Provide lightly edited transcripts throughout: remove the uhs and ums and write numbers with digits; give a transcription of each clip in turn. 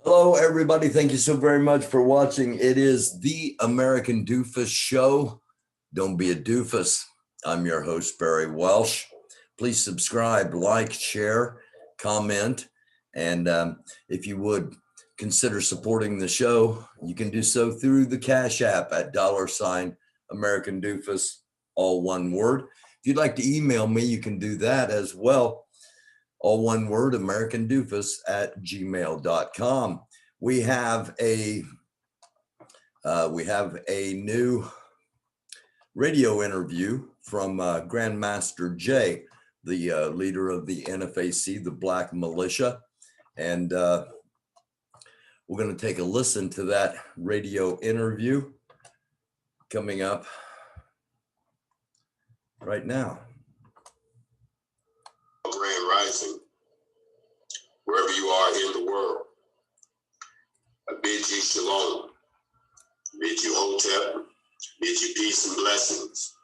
Hello, everybody. Thank you so very much for watching. It is the American Doofus Show. Don't be a doofus. I'm your host, Barry Welsh. Please subscribe, like, share, comment, and if you would consider supporting the show, you can do so through the Cash App at $American Doofus, all one word. If you'd like to email me, you can do that as well. All one word, americandoofus@gmail.com. We have a new radio interview from Grandmaster Jay, the leader of the NFAC, the Black Militia, and we're going to take a listen to that radio interview coming up right now. Grand Rising, wherever you are in the world, I bid you shalom, bid you hotep, bid you peace and blessings,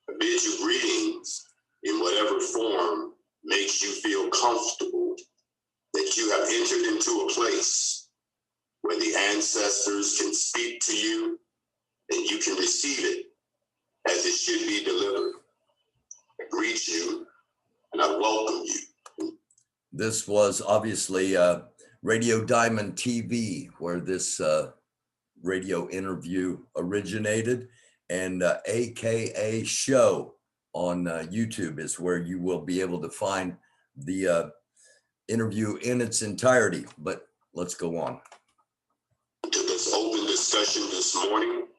I bid you greetings in whatever form makes you feel comfortable that you have entered into a place where the ancestors can speak to you and you can receive it as it should be delivered. I greet you and I welcome you. This was obviously Radio Diamond TV, where this radio interview originated, and AKA Show on YouTube is where you will be able to find the interview in its entirety. But let's go on. To this open discussion this morning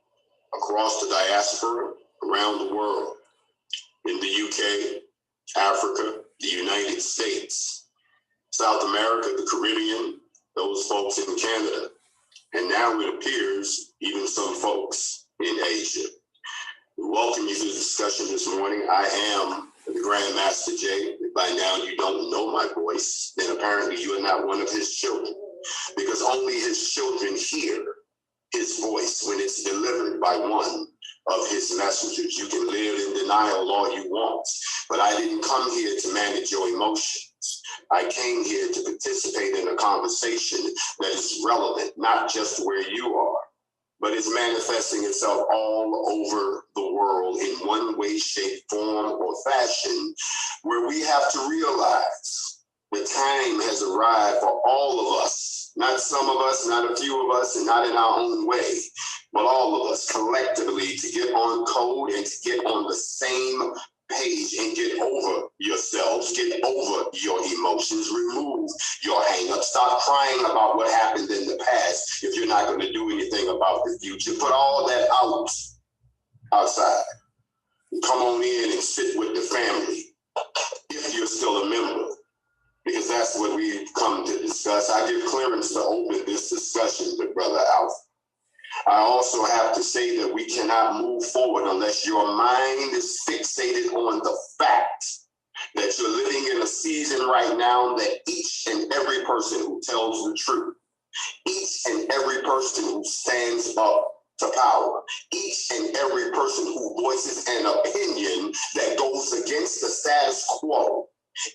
across the diaspora, around the world, in the UK, Africa, the United States, South America, the Caribbean, those folks in Canada, and now it appears even some folks in Asia. We welcome you to the discussion this morning. I am the Grandmaster Jay. If by now you don't know my voice, then apparently you are not one of his children, because only his children hear his voice when it's delivered by one of his messengers. You can live in denial all you want, but I didn't come here to manage your emotions. I came here to participate in a conversation that is relevant, not just where you are, but it's manifesting itself all over the world in one way, shape, form, or fashion, where we have to realize the time has arrived for all of us, not some of us, not a few of us, and not in our own way, but all of us collectively to get on code and to get on the same page and get over yourselves, get over your emotions, remove your hang-up, stop crying about what happened in the past if you're not going to do anything about the future. Put all that outside. Come on in and sit with the family if you're still a member, because that's what we've come to discuss. I give clearance to open this discussion with Brother Alpha. I also have to say that we cannot move forward unless your mind is fixated on the fact that you're living in a season right now that each and every person who tells the truth, each and every person who stands up to power, each and every person who voices an opinion that goes against the status quo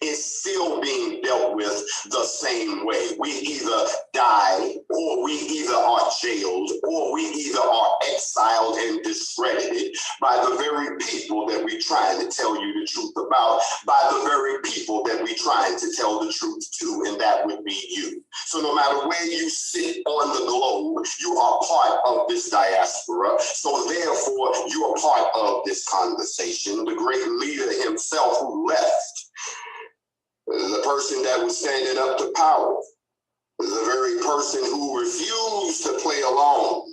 is still being dealt with the same way. We either die, or we either are jailed, or we either are exiled and discredited by the very people that we're trying to tell you the truth about, by the very people that we're trying to tell the truth to, and that would be you. So no matter where you sit on the globe, you are part of this diaspora. So therefore, you are part of this conversation. The great leader himself who left, the person that was standing up to power, the very person who refused to play along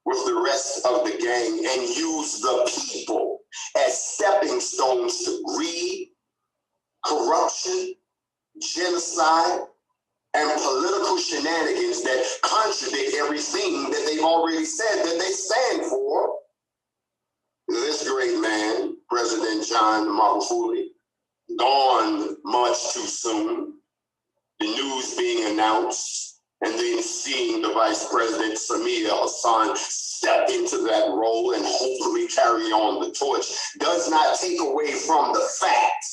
with the rest of the gang and use the people as stepping stones to greed, corruption, genocide, and political shenanigans that contradict everything that they've already said that they stand for. This great man, President John Magufuli, gone much too soon. The news being announced, and then seeing the Vice President Samir Hassan step into that role and hopefully carry on the torch, does not take away from the fact,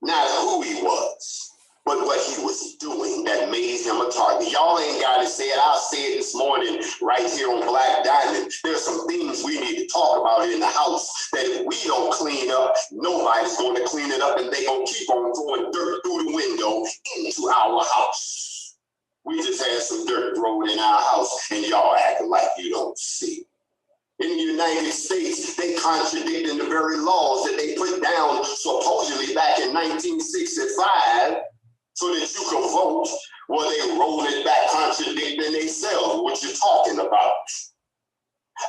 not who he was, but what he was doing that made him a target. Y'all ain't got to say it. I'll say it this morning right here on Black Diamond. There's some things we need to talk about in the house that if we don't clean up, nobody's going to clean it up, and they're going to keep on throwing dirt through the window into our house. We just had some dirt thrown in our house, and y'all acting like you don't see. In the United States, they contradicting the very laws that they put down supposedly back in 1965 so that you could vote. Well, they roll it back, contradicting themselves. What you're talking about?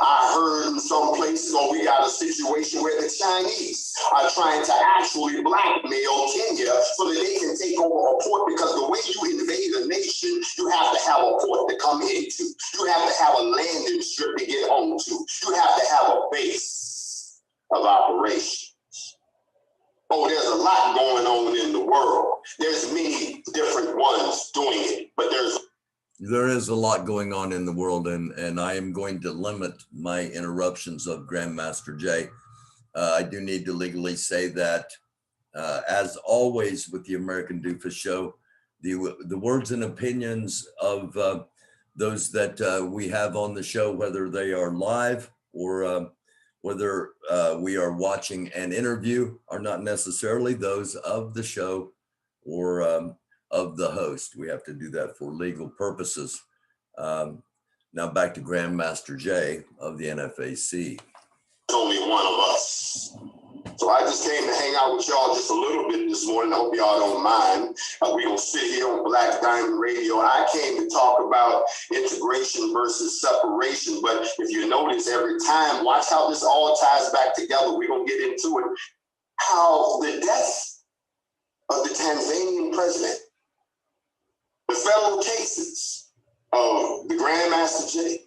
I heard in some places, we got a situation where the Chinese are trying to actually blackmail Kenya so that they can take over a port, because the way you invade a nation, you have to have a port to come into. You have to have a landing strip to get onto. You have to have a base of operations. Oh, there's a lot going on in the world. There's many different ones doing it, but there is a lot going on in the world, and I am going to limit my interruptions of Grandmaster Jay. I do need to legally say that, as always with the American Doofus Show, the words and opinions of those that we have on the show, whether they are live or whether we are watching an interview, are not necessarily those of the show or of the host. We have to do that for legal purposes. Now back to Grandmaster Jay of the NFAC. Only one of us. So I just came to hang out with y'all just a little bit this morning. I hope y'all don't mind. We're going to sit here on Black Diamond Radio. I came to talk about integration versus separation. But if you notice every time, watch how this all ties back together. We're going to get into it. How the death of the Tanzanian president, the federal cases of the Grandmaster Jay,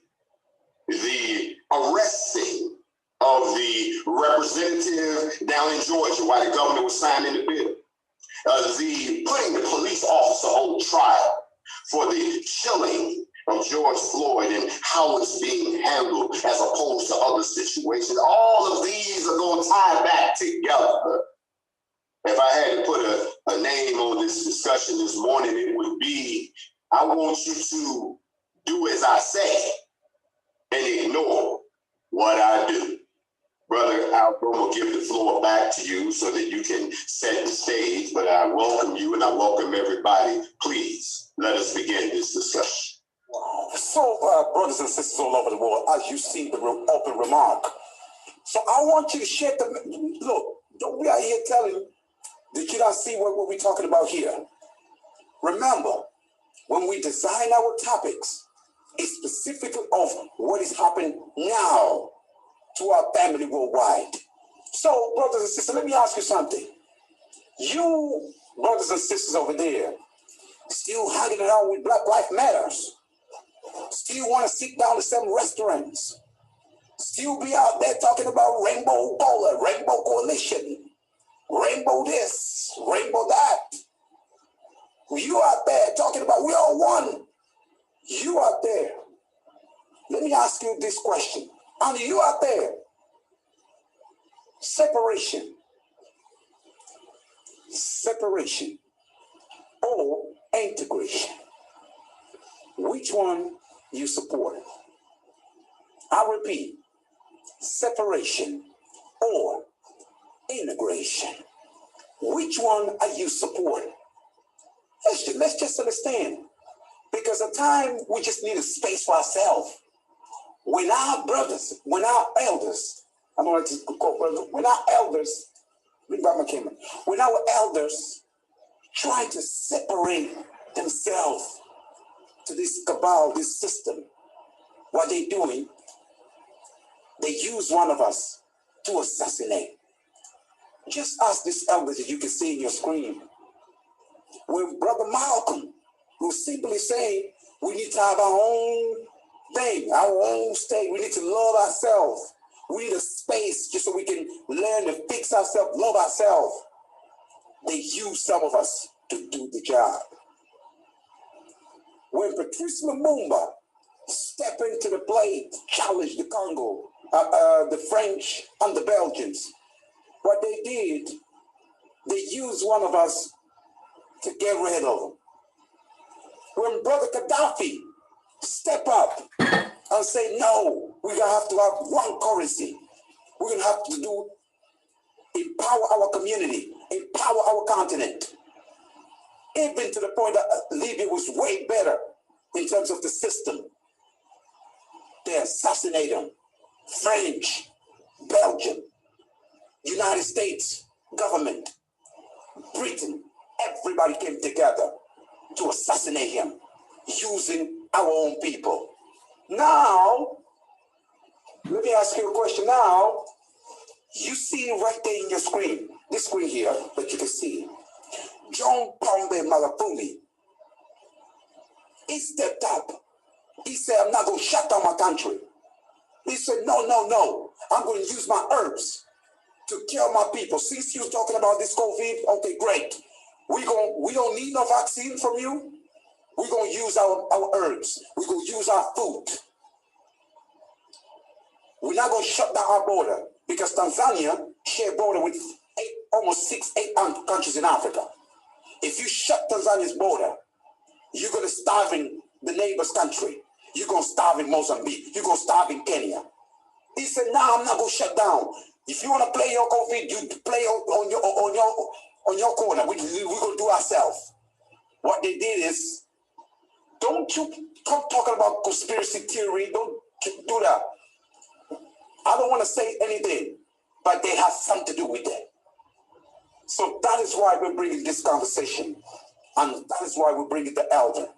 the arresting of the representative down in Georgia while the governor was signing the bill, the putting the police officer on trial for the killing of George Floyd and how it's being handled as opposed to other situations. All of these are going to tie back together. If I had to put a name on this discussion this morning, it would be, I want you to do as I say and ignore what I do. Brother Albert, will give the floor back to you so that you can set the stage, but I welcome you and I welcome everybody. Please, let us begin this discussion. So, brothers and sisters all over the world, as you see the open remark, so I want you to share the, look, we are here telling, did you not see what we're talking about here? Remember, when we design our topics, it's specifically of what is happening now to our family worldwide. So, brothers and sisters, let me ask you something. You, brothers and sisters over there, still hanging around with Black Lives Matters, still want to sit down to some restaurants, still be out there talking about Rainbow Cola, Rainbow Coalition, Rainbow this, Rainbow that. You out there talking about we are one. You out there. Let me ask you this question. And you out there, separation or integration, which one you support? I repeat, separation or integration, which one are you supporting? Let's just understand, because at times we just need a space for ourselves. When our brothers, when our elders, I'm going to call brothers, when our elders, bring back my camera, when our elders try to separate themselves to this cabal, this system, what they're doing, they use one of us to assassinate. Just ask these elders that you can see in your screen. When Brother Malcolm, who's simply saying we need to have our own thing, our own state. We need to love ourselves. We need a space just so we can learn to fix ourselves, love ourselves. They use some of us to do the job. When Patrice Lumumba stepped into the plate, challenged the Congo, the French and the Belgians, what they did, they used one of us to get rid of them. When Brother Gaddafi step up and say, no, we're going to have to have one currency. We're going to have to empower our community, empower our continent. Even to the point that Libya was way better in terms of the system. They assassinate them. French, Belgium, United States government, Britain, everybody came together to assassinate him using our own people. Now, let me ask you a question now. You see right there in your screen, this screen here that you can see, John Pombe Magufuli, he stepped up. He said, I'm not going to shut down my country. He said, no, I'm going to use my herbs to kill my people. Since you're talking about this COVID, okay, great. We don't need no vaccine from you. We're going to use our herbs. We're going to use our food. We're not going to shut down our border because Tanzania share border with almost 8 countries in Africa. If you shut Tanzania's border, you're going to starve in the neighbor's country. You're going to starve in Mozambique. You're going to starve in Kenya. He said, no, I'm not going to shut down. If you want to play your COVID, you play on your corner. We're going to do ourselves. What they did is, don't you come talking about conspiracy theory. Don't do that. I don't want to say anything, but they have something to do with it. So that is why we're bringing this conversation. And that is why we're bringing the elder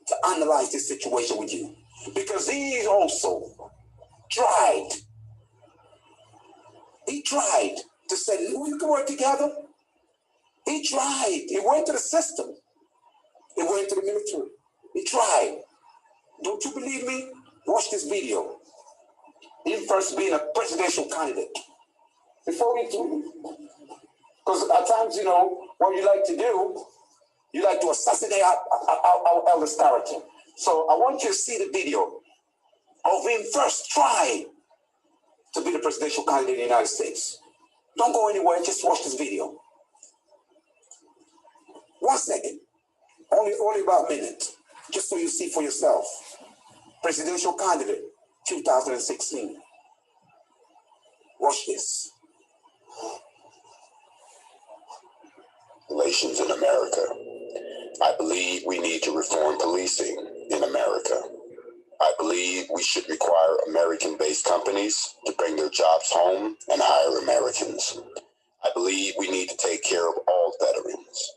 to analyze this situation with you. Because he also tried. He tried to say, we can work together. He tried. He went to the system. He went to the military. He tried. Don't you believe me? Watch this video. Him first being a presidential candidate. Before we do, because at times, what you like to do, you like to assassinate our elder's character. So I want you to see the video of him first trying to be the presidential candidate in the United States. Don't go anywhere, just watch this video. 1 second, only about a minute, just so you see for yourself. Presidential candidate, 2016. Watch this. Relations in America. I believe we need to reform policing in America. I believe we should require American-based companies to bring their jobs home and hire Americans. I believe we need to take care of all veterans.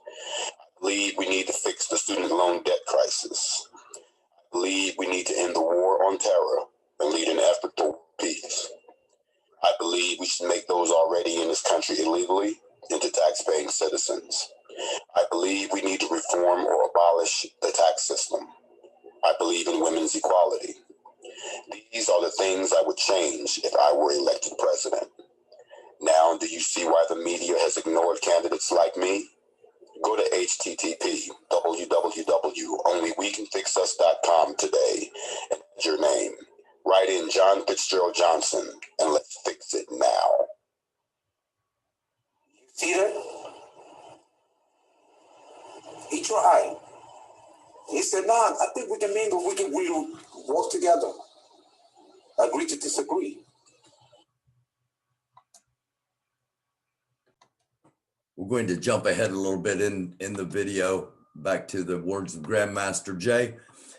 I believe we need to fix the student loan debt crisis. I believe we need to end the war on terror and lead an effort toward peace. I believe we should make those already in this country illegally into tax-paying citizens. I believe we need to reform or abolish the tax system. I believe in women's equality. These are the things I would change if I were elected president. Now, do you see why the media has ignored candidates like me? Go to http://www.onlywecanfixus.com today and add your name. Write in John Fitzgerald Johnson and let's fix it now. See that? He tried. He said, no, I think we can mingle, we can work together. Agree to disagree. We're going to jump ahead a little bit in the video back to the words of Grandmaster Jay.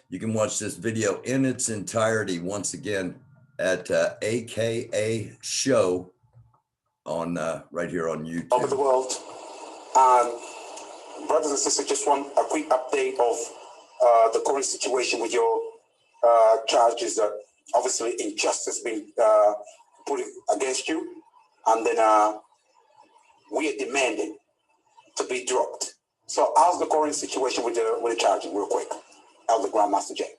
You can watch this video in its entirety once again at AKA Show on right here on YouTube. Over the world. And brothers and sisters, just want a quick update of the current situation with your charges that obviously injustice being put against you. And then we are demanding to be dropped. So how's the current situation with the charging, real quick? Elder Grandmaster Jay.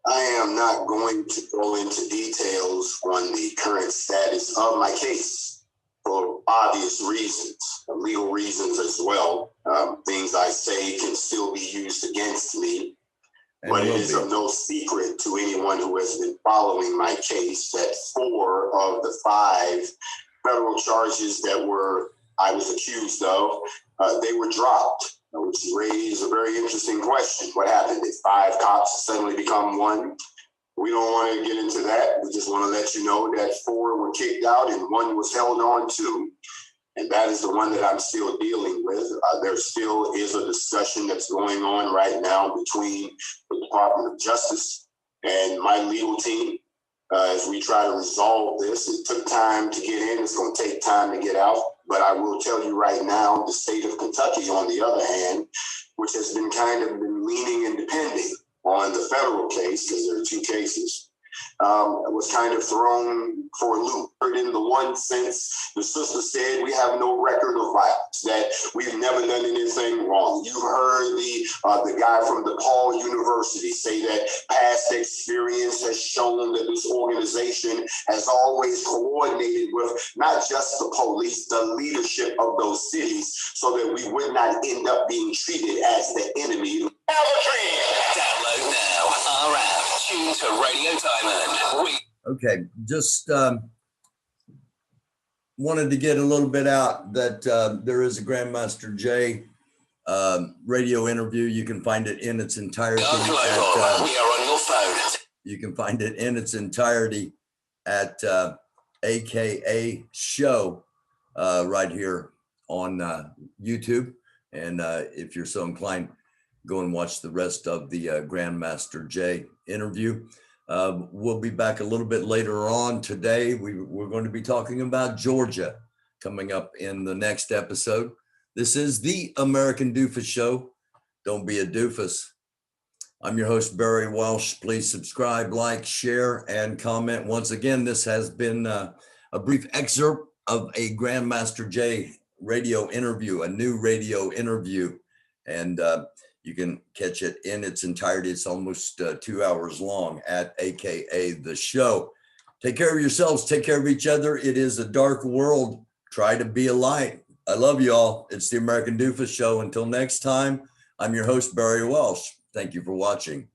I am not going to go into details on the current status of my case for obvious reasons, legal reasons as well. Things I say can still be used against me. But it is of no secret to anyone who has been following my case that 4 of the 5 federal charges that I was accused of, they were dropped which raised a very interesting question. What happened? Did 5 cops suddenly become 1? We don't want to get into that. We just want to let you know that 4 were kicked out and 1 was held on to. And that is the one that I'm still dealing with. There still is a discussion that's going on right now between the Department of Justice and my legal team as we try to resolve this. It took time to get in. It's going to take time to get out. But I will tell you right now, the state of Kentucky, on the other hand, which has been kind of been leaning and depending on the federal case, because there are 2 cases, was kind of thrown for a loop. In the one sense, the sister said, we have no record of violence, that we've never done anything wrong. You heard the guy from DePaul University say that past experience has shown that this organization has always coordinated with not just the police, the leadership of those cities, so that we would not end up being treated as the enemy. Download now our app. Tune to Radio Diamond. Okay, just wanted to get a little bit out that there is a Grandmaster Jay radio interview. You can find it in its entirety. We are on your phone. You can find it in its entirety at AKA Show right here on YouTube. And if you're so inclined, go and watch the rest of the Grandmaster Jay interview. We'll be back a little bit later on today. We're going to be talking about Georgia coming up in the next episode. This is the American Doofus Show. Don't be a doofus. I'm your host, Barry Welsh. Please subscribe, like, share, and comment. Once again, this has been a brief excerpt of a Grandmaster Jay radio interview, a new radio interview. And you can catch it in its entirety. It's almost 2 hours long at AKA The Show. Take care of yourselves. Take care of each other. It is a dark world. Try to be a light. I love you all. It's the American Doofus Show. Until next time, I'm your host, Barry Welsh. Thank you for watching.